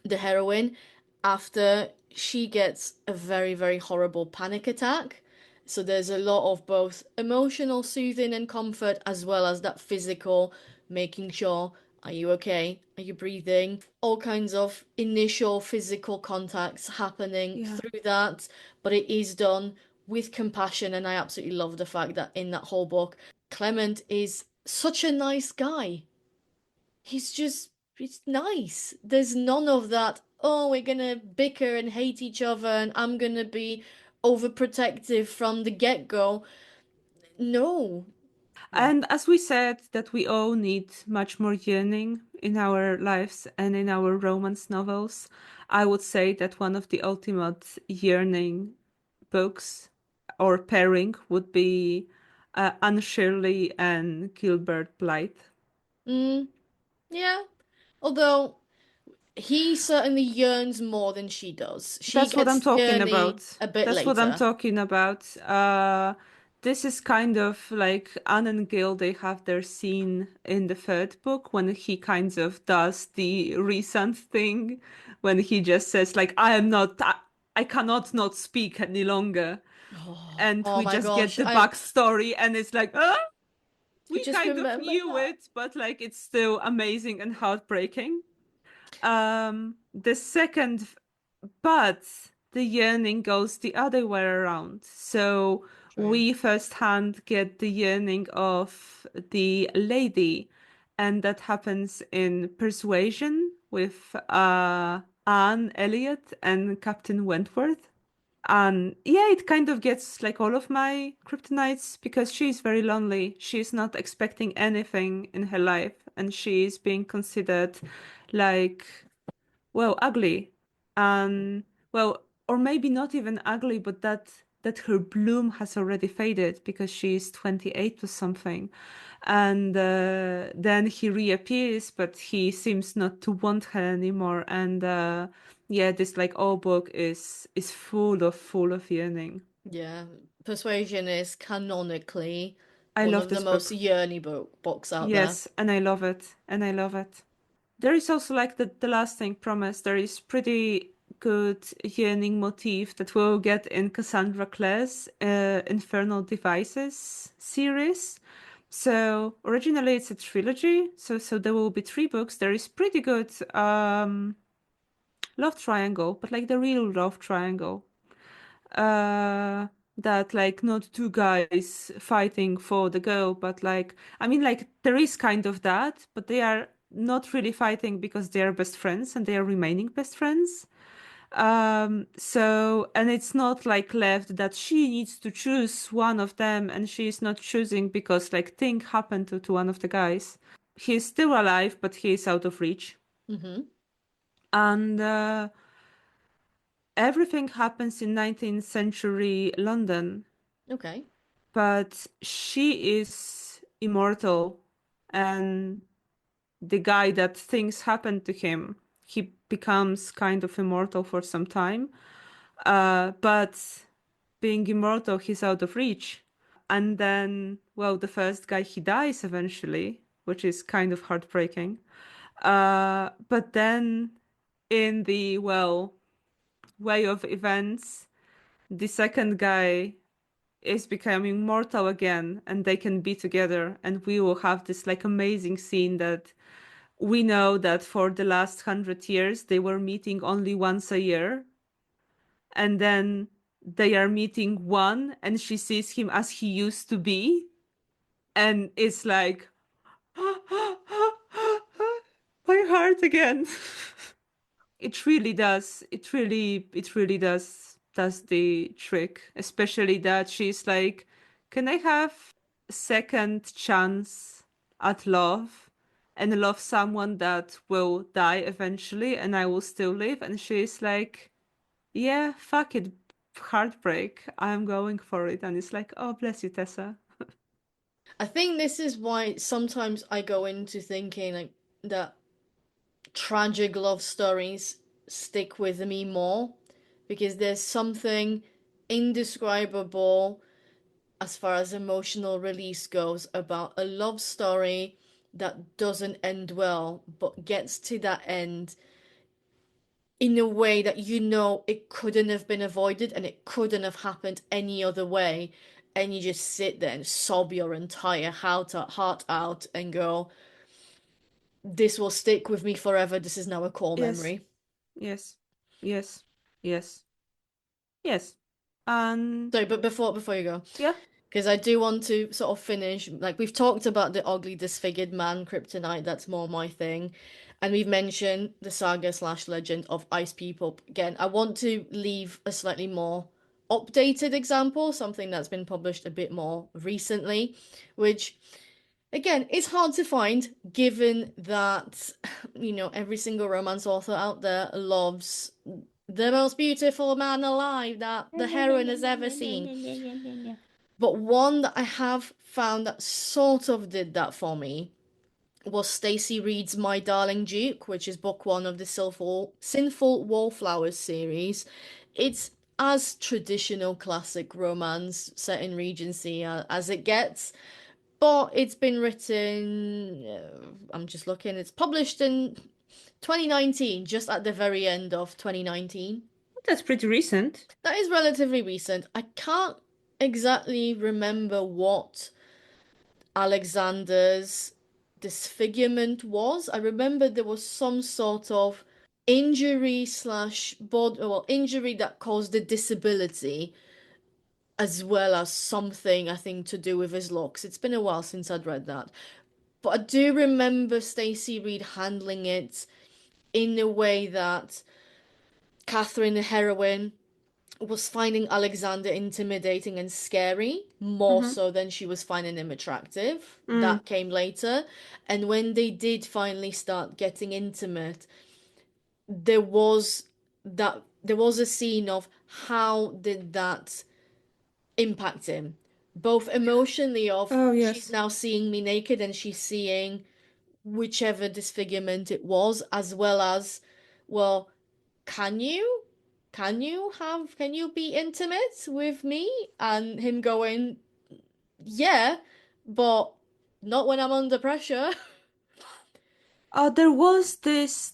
the heroine, after she gets a very, very horrible panic attack. So there's a lot of both emotional soothing and comfort, as well as that physical, making sure, are you okay? Are you breathing? All kinds of initial physical contacts happening Yeah. through that, but it is done with compassion, and I absolutely love the fact that in that whole book, Clement is such a nice guy. It's nice. There's none of that, oh, we're gonna bicker and hate each other and I'm gonna be overprotective from the get-go. No. No. And as we said, that we all need much more yearning in our lives and in our romance novels, I would say that one of the ultimate yearning books or pairing would be Anne Shirley and Gilbert Blythe. Mm, yeah. Although he certainly yearns more than she does. She That's what I'm gets talking yearning about. a bit That's what I'm later. talking about. this is kind of like Anne and Gil, they have their scene in the third book when he kind of does the recent thing, when he just says like, I cannot not speak any longer. Oh, And oh we my just get gosh, the backstory and it's like, I we just kind of remember knew that. it, but like it's still amazing and heartbreaking. The second, but the yearning goes the other way around. So True. we firsthand get the yearning of the lady, and that happens in Persuasion with Anne Elliot and Captain Wentworth. And yeah, it kind of gets like all of my kryptonites because she's very lonely. She's not expecting anything in her life, and she's being considered like, well, ugly. And well, or maybe not even ugly, but that her bloom has already faded because she's 28 or something. And then he reappears, but he seems not to want her anymore. And yeah, this like old book is full of yearning. Yeah, Persuasion is canonically I one love of the this most book. yearny books out there. Yes, and I love it. And I love it. There is also like the last thing promised. There is pretty good yearning motif that we'll get in Cassandra Clare's Infernal Devices series. So originally it's a trilogy, so there will be three books. There is pretty good love triangle, but like the real love triangle. Uh that like not two guys fighting for the girl, but like I mean like there is kind of that, but they are not really fighting because they are best friends and they are remaining best friends. So and it's not like left that she needs to choose one of them and she's not choosing because like thing happened to one of the guys. He's still alive, but he's out of reach. Mm-hmm. And everything happens in 19th century London, Okay. but she is immortal, and the guy that things happen to him, he becomes kind of immortal for some time. But being immortal, he's out of reach. And then, well, the first guy, he dies eventually, which is kind of heartbreaking. But then, in the, well, way of events, the second guy is becoming mortal again and they can be together and we will have this like amazing scene that we know that for the last 100 years they were meeting only once a year and then they are meeting one and she sees him as he used to be and it's like my heart again. It really does the trick, especially that she's like, can I have a second chance at love and love someone that will die eventually and I will still live? And she's like, yeah, fuck it, heartbreak, I'm going for it. And it's like, oh, bless you, Tessa. I think this is why sometimes I go into thinking like that tragic love stories stick with me more because there's something indescribable as far as emotional release goes about a love story that doesn't end well but gets to that end in a way that you know it couldn't have been avoided and it couldn't have happened any other way. And you just sit there and sob your entire heart out and go, this will stick with me forever. This is now a core Yes, memory. yes, yes, yes, yes. And So, but before you go, yeah, because I do want to sort of finish, like we've talked about the ugly disfigured man kryptonite, that's more my thing. And we've mentioned the saga slash legend of Ice People. Again, I want to leave a slightly more updated example, something that's been published a bit more recently, which again is hard to find given that, every single romance author out there loves the most beautiful man alive that the heroine has ever seen. But one that I have found that sort of did that for me was Stacey Reid's My Darling Duke, which is book one of the Sinful Wallflowers series. It's as traditional classic romance set in Regency as it gets. But it's been written, I'm just looking, it's published in 2019, just at the very end of 2019. That's pretty recent. That is relatively recent. I can't exactly remember what Alexander's disfigurement was. I remember there was some sort of injury slash bod well, injury that caused a disability, as well as something I think to do with his looks. It's been a while since I'd read that. But I do remember Stacey Reid handling it in a way that Catherine, the heroine, was finding Alexander intimidating and scary, more Mm-hmm. so than she was finding him attractive. Mm. That came later. And when they did finally start getting intimate, there was there was a scene of how did that impact him? Both emotionally of Oh, she's yes. now seeing me naked and she's seeing whichever disfigurement it was, as well as, well, can you? Can you be intimate with me? And him going, yeah, but not when I'm under pressure. There was this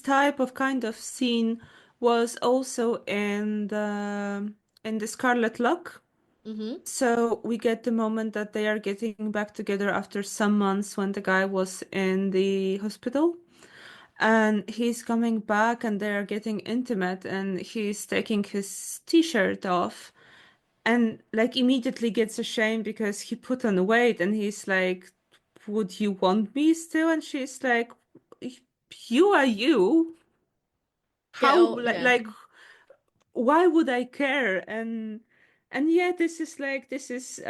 type of kind of scene was also in the Scarlet Luck. Hmm. So we get the moment that they are getting back together after some months when the guy was in the hospital. And he's coming back and they're getting intimate and he's taking his t-shirt off and like immediately gets ashamed because he put on weight and he's like, would you want me still? And she's like, you are you. Get How out, yeah. like why would I care? And yeah, this is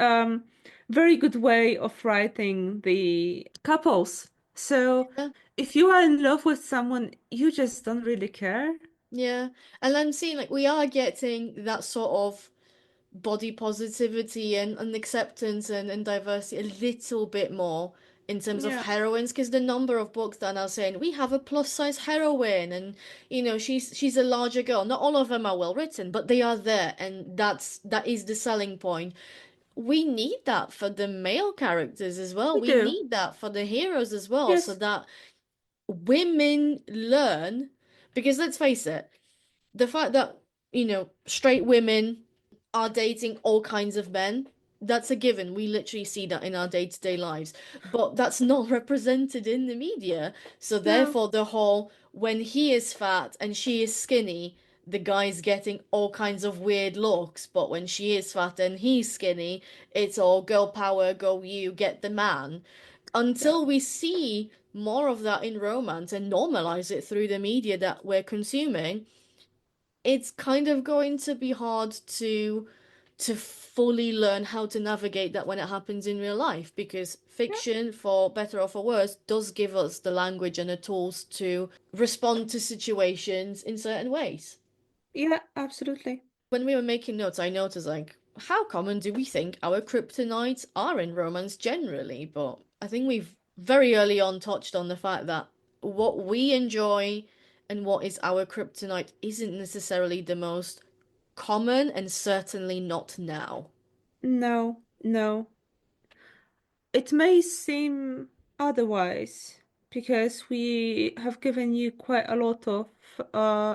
very good way of writing the couples. So Yeah, if you are in love with someone, you just don't really care. yeah. And I'm seeing like we are getting that sort of body positivity and acceptance and diversity a little bit more in terms of Yeah, heroines, because the number of books that are now saying we have a plus size heroine and she's a larger girl. Not all of them are well written, but they are there, and that is the selling point. We need that for the male characters as well. we We do. need that for the heroes as well, so Yes, that women learn, because let's face it, the fact that straight women are dating all kinds of men, that's a given. We literally see that in our day-to-day lives. But that's not represented in the media. So no, therefore, the whole when he is fat and she is skinny, the guy's getting all kinds of weird looks. But when she is fat and he's skinny, it's all girl power, go you, get the man. yeah, Until we see more of that in romance and normalize it through the media that we're consuming, it's kind of going to be hard to fully learn how to navigate that when it happens in real life, because yeah, fiction, for better or for worse, does give us the language and the tools to respond to situations in certain ways. yeah, absolutely. When we were making notes, I noticed like how common do we think our kryptonites are in romance generally? But I think we've very early on touched on the fact that what we enjoy and what is our kryptonite isn't necessarily the most common, and certainly not now. No, no. It may seem otherwise because we have given you quite a lot of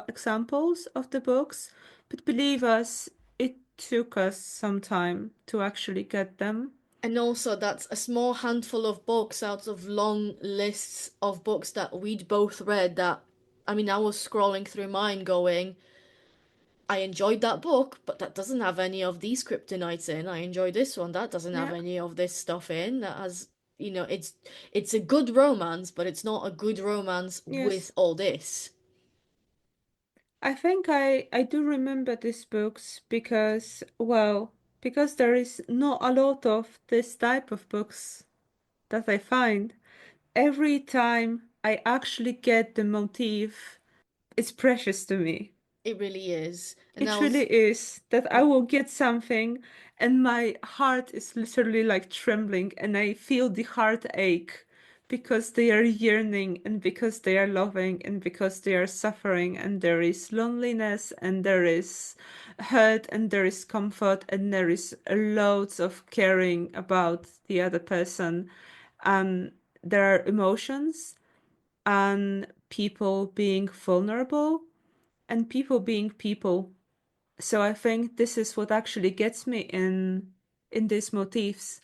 examples of the books, but believe us, it took us some time to actually get them. And also, that's a small handful of books out of long lists of books that we'd both read. That, I mean, I was scrolling through mine going, I enjoyed that book, but that doesn't have any of these kryptonites in. I enjoyed this one, that doesn't have Yeah, any of this stuff in. That has, it's a good romance, but it's not a good romance with yes. all this. I think I do remember these books because, well, because there is not a lot of this type of books that I find. Every time I actually get the motif, it's precious to me. It really is. And I It was really is that I will get something and my heart is literally like trembling and I feel the heartache because they are yearning and because they are loving and because they are suffering, and there is loneliness and there is hurt and there is comfort and there is loads of caring about the other person, and there are emotions and people being vulnerable and people being people. So I think this is what actually gets me in these motifs,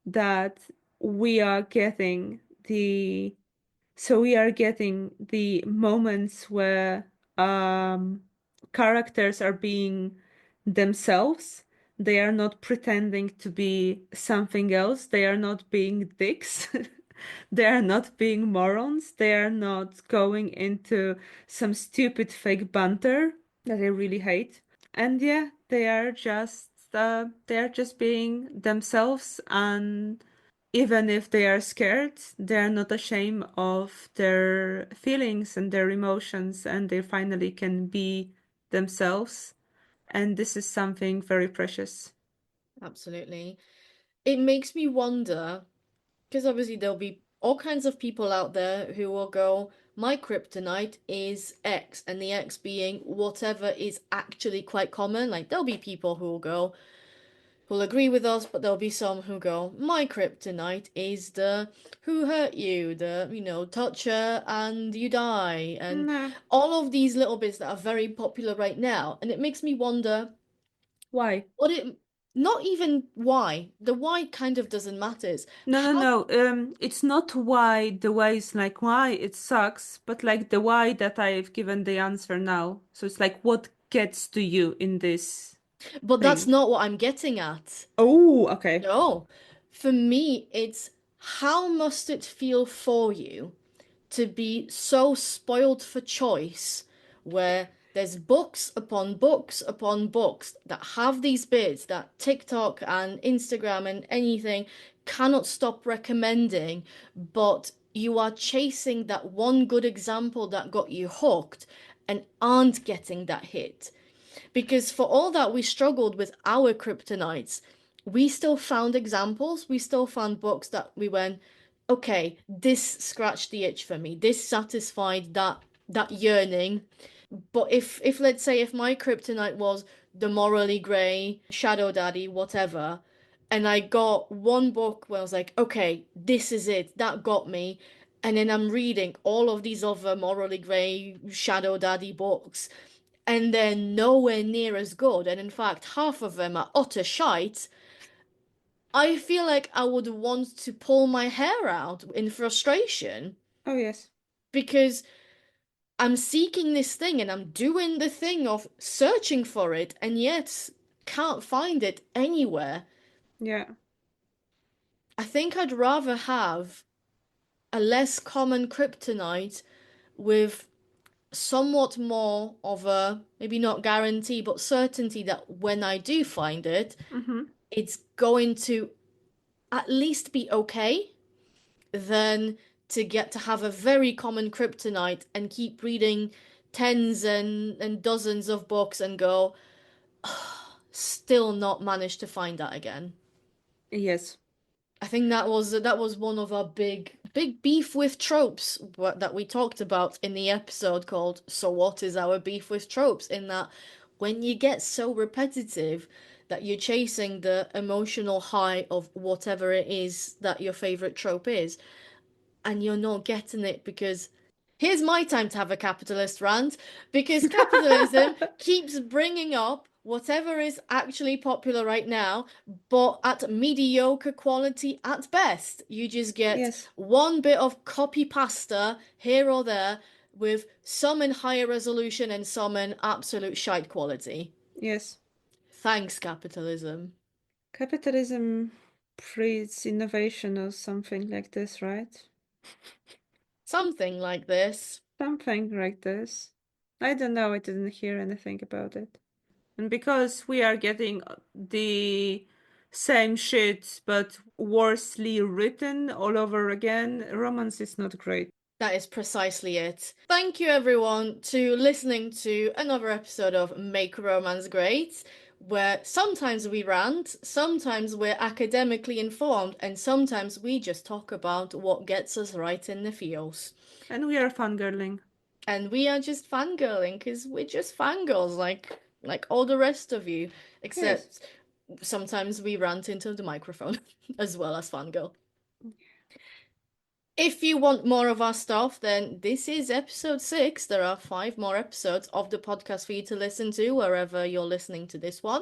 that we are getting the we are getting the moments where characters are being themselves. They are not pretending to be something else. They are not being dicks. They are not being morons. They are not going into some stupid fake banter that I really hate. And yeah, they are just being themselves, and even if they are scared, they are not ashamed of their feelings and their emotions, and they finally can be themselves. And this is something very precious. Absolutely. It makes me wonder, because obviously there'll be all kinds of people out there who will go, my kryptonite is X, and the X being whatever is actually quite common. Like, there'll be people who will go, who'll agree with us, but there'll be some who go, my kryptonite is the who hurt you, the, touch her and you die, and No, all of these little bits that are very popular right now. And it makes me wonder why? what it, not even why, the why kind of doesn't matter. It's No, no, how, no. It's not why the way is like why it sucks, but like the why that I've given the answer now. So it's like what gets to you in this but that's thing. not what I'm getting at. Oh, okay. No. For me, it's how must it feel for you to be so spoiled for choice, where there's books upon books upon books that have these bits that TikTok and Instagram and anything cannot stop recommending, but you are chasing that one good example that got you hooked and aren't getting that hit. Because for all that we struggled with our kryptonites, we still found examples, we still found books that we went, okay, this scratched the itch for me. This satisfied that yearning. But if let's say if my kryptonite was the morally grey, shadow daddy, whatever, and I got one book where I was like, okay, this is it, that got me, and then I'm reading all of these other morally grey shadow daddy books, and they're nowhere near as good, and in fact, half of them are utter shite. I feel like I would want to pull my hair out in frustration Oh, yes. because I'm seeking this thing and I'm doing the thing of searching for it and yet can't find it anywhere. Yeah. I think I'd rather have a less common kryptonite with somewhat more of a, maybe not guarantee, but certainty that when I do find it, Mm-hmm. it's going to at least be okay than to get to have a very common kryptonite and keep reading tens and dozens of books and go, still not managed to find that again. Yes. I think that was one of our big beef with tropes that we talked about in the episode called So What is Our Beef with Tropes? In that when you get so repetitive that you're chasing the emotional high of whatever it is that your favorite trope is, and you're not getting it because here's my time to have a capitalist rant, because capitalism keeps bringing up whatever is actually popular right now, but at mediocre quality at best. You just get Yes. one bit of copy pasta here or there, with some in higher resolution and some in absolute shite quality. Yes. Thanks, capitalism. Capitalism breeds innovation or something like this, right? Something like this. Something like this. I don't know, I didn't hear anything about it. And because we are getting the same shit but worsely written all over again, romance is not great. That is precisely it. Thank you, everyone, to listening to another episode of Make Romance Great. where sometimes we rant, sometimes we're academically informed, and sometimes we just talk about what gets us right in the feels. And we are fangirling. And we are just fangirling because we're just fangirls like all the rest of you, Yes. except sometimes we rant into the microphone as well as fangirl. If you want more of our stuff, then this is episode 6. There are 5 more episodes of the podcast for you to listen to wherever you're listening to this one.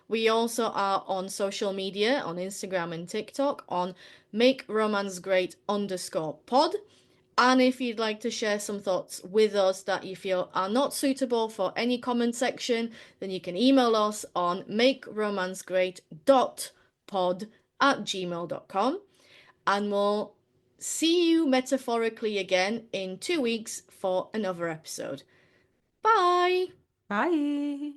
We also are on social media, on Instagram and TikTok, on Make Romance Great _pod. And if you'd like to share some thoughts with us that you feel are not suitable for any comment section, then you can email us on makeromancegreat.pod@gmail.com. And we'll see you metaphorically again in 2 weeks for another episode. Bye! Bye.